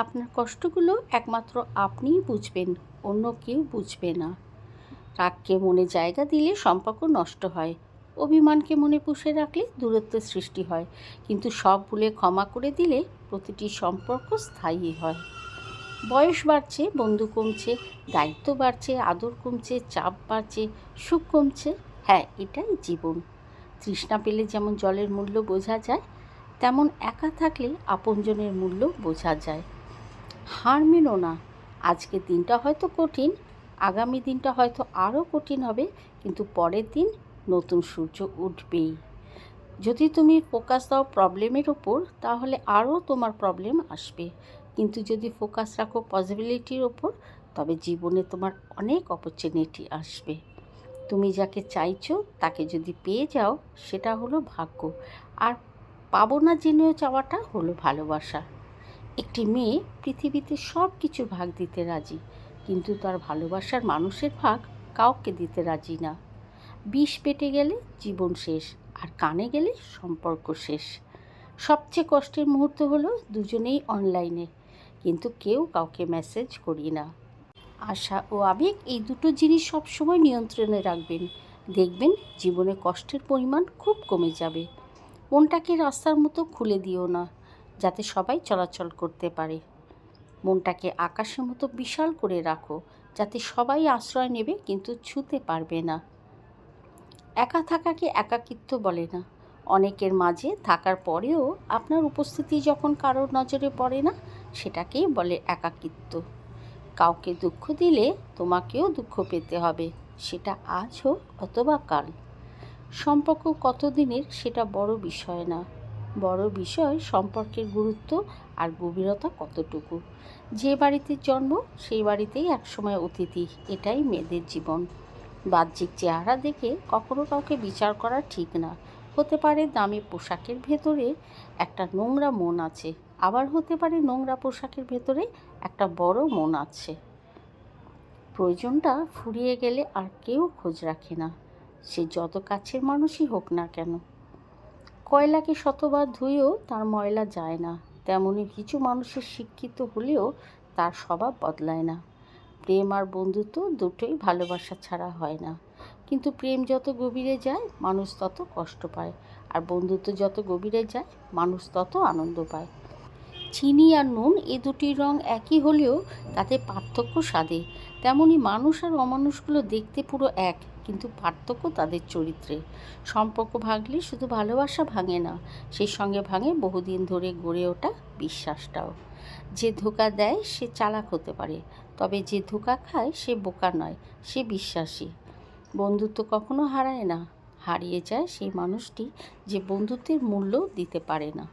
আপনার কষ্টগুলো একমাত্র আপনিই বুঝবেন, অন্য কেউ বুঝবে না। রাগকে মনে জায়গা দিলে সম্পর্ক নষ্ট হয়, অভিমানকে মনে পুষে রাখলে দূরত্বের সৃষ্টি হয়, কিন্তু সব ভুলে ক্ষমা করে দিলে প্রতিটি সম্পর্ক স্থায়ী হয়। বয়স বাড়ছে, বন্ধু কমছে, দায়িত্ব বাড়ছে, আদর কমছে, চাপ বাড়ছে, সুখ কমছে। হ্যাঁ, এটাই জীবন। তৃষ্ণা পেলে যেমন জলের মূল্য বোঝা যায়, তেমন একা থাকলে আপনজনের মূল্য বোঝা যায়। হার মেনো না। আজকের দিনটা হয়তো কঠিন, আগামী দিনটা হয়তো আরও কঠিন হবে, কিন্তু পরের দিন নতুন সূর্য উঠবেই। যদি তুমি ফোকাস দাও প্রবলেমের ওপর, তাহলে আরও তোমার প্রবলেম আসবে, কিন্তু যদি ফোকাস রাখো পসিবিলিটির ওপর, তবে জীবনে তোমার অনেক অপরচুনিটি আসবে। তুমি যাকে চাইছো তাকে যদি পেয়ে যাও, সেটা হলো ভাগ্য, আর পাবো না জেনেও চাওয়াটা হলো ভালোবাসা। একটি মেয়ে পৃথিবীতে সব কিছু ভাগ দিতে রাজি, কিন্তু তার ভালোবাসার মানুষের ভাগ কাউকে দিতে রাজি না। বিষ পেটে গেলে জীবন শেষ, আর কানে গেলে সম্পর্ক শেষ। সবচেয়ে কষ্টের মুহূর্ত হলো দুজনেই অনলাইনে, কিন্তু কেউ কাউকে মেসেজ করি না। আশা ও আবেগ, এই দুটো জিনিস সবসময় নিয়ন্ত্রণে রাখবেন। দেখবেন জীবনে কষ্টের পরিমাণ খুব কমে যাবে। মনটাকে রাস্তার মতো খুলে দিও না, যাতে সবাই চলাচল করতে পারে। মনটাকে আকাশের মতো বিশাল করে রাখো, যাতে সবাই আশ্রয় নেবে কিন্তু ছুঁতে পারবে না। একা থাকাকে একাকিত্ব বলে না। অনেকের মাঝে থাকার পরেও আপনার উপস্থিতি যখন কারোর নজরে পড়ে না, সেটাকেই বলে একাকিত্ব। কাউকে দুঃখ দিলে তোমাকেও দুঃখ পেতে হবে, সেটা আজ হোক অথবা কাল। সম্পর্ক কতদিনের সেটা বড় বিষয় না, বড় বিষয় সম্পর্কের গুরুত্ব আর গভীরতা কতটুকু। যে বাড়িতে জন্ম সেই বাড়িতেই একসময় অতিথি, এটাই মেয়েদের জীবন। বাহ্যিক চেহারা দেখে কখনো কাউকে বিচার করা ঠিক না। হতে পারে দামি পোশাকের ভেতরে একটা নোংরা মন আছে, আবার হতে পারে নোংরা পোশাকের ভেতরে একটা বড় মন আছে। প্রয়োজনটা ফুরিয়ে গেলে আর কেউ খোঁজ রাখে না, সে যত কাছের মানুষই হোক না কেন। কয়লাকে শতবার ধুয়েও তার ময়লা যায় না, তেমনি কিছু মানুষের শিক্ষিত হলেও তার স্বভাব বদলায় না। প্রেম আর বন্ধুত্ব দুটোই ভালোবাসা ছাড়া হয় না, কিন্তু প্রেম যত গভীরে যায় মানুষ তত কষ্ট পায়, আর বন্ধুত্ব যত গভীরে যায় মানুষ তত আনন্দ পায়। চিনি আর নুন, এ দুটির রং একই হলেও তাতে পার্থক্য স্বাদে। তেমনি মানুষ আর অমানুষগুলো দেখতে পুরো এক, কিন্তু পার্থক্য তাদের চরিত্রে। সম্পর্ক ভাঙলে শুধু ভালোবাসা ভাঙে না, সেই সঙ্গে ভাঙে বহুদিন ধরে গড়ে ওঠা বিশ্বাসটাও। যে ধোঁকা দেয় সে চালাক হতে পারে, তবে যে ধোঁকা খায় সে বোকা নয়, সে বিশ্বাসী। বন্ধুত্ব কখনো হারায় না, হারিয়ে যায় সেই মানুষটি যে বন্ধুত্বের মূল্য দিতে পারে না।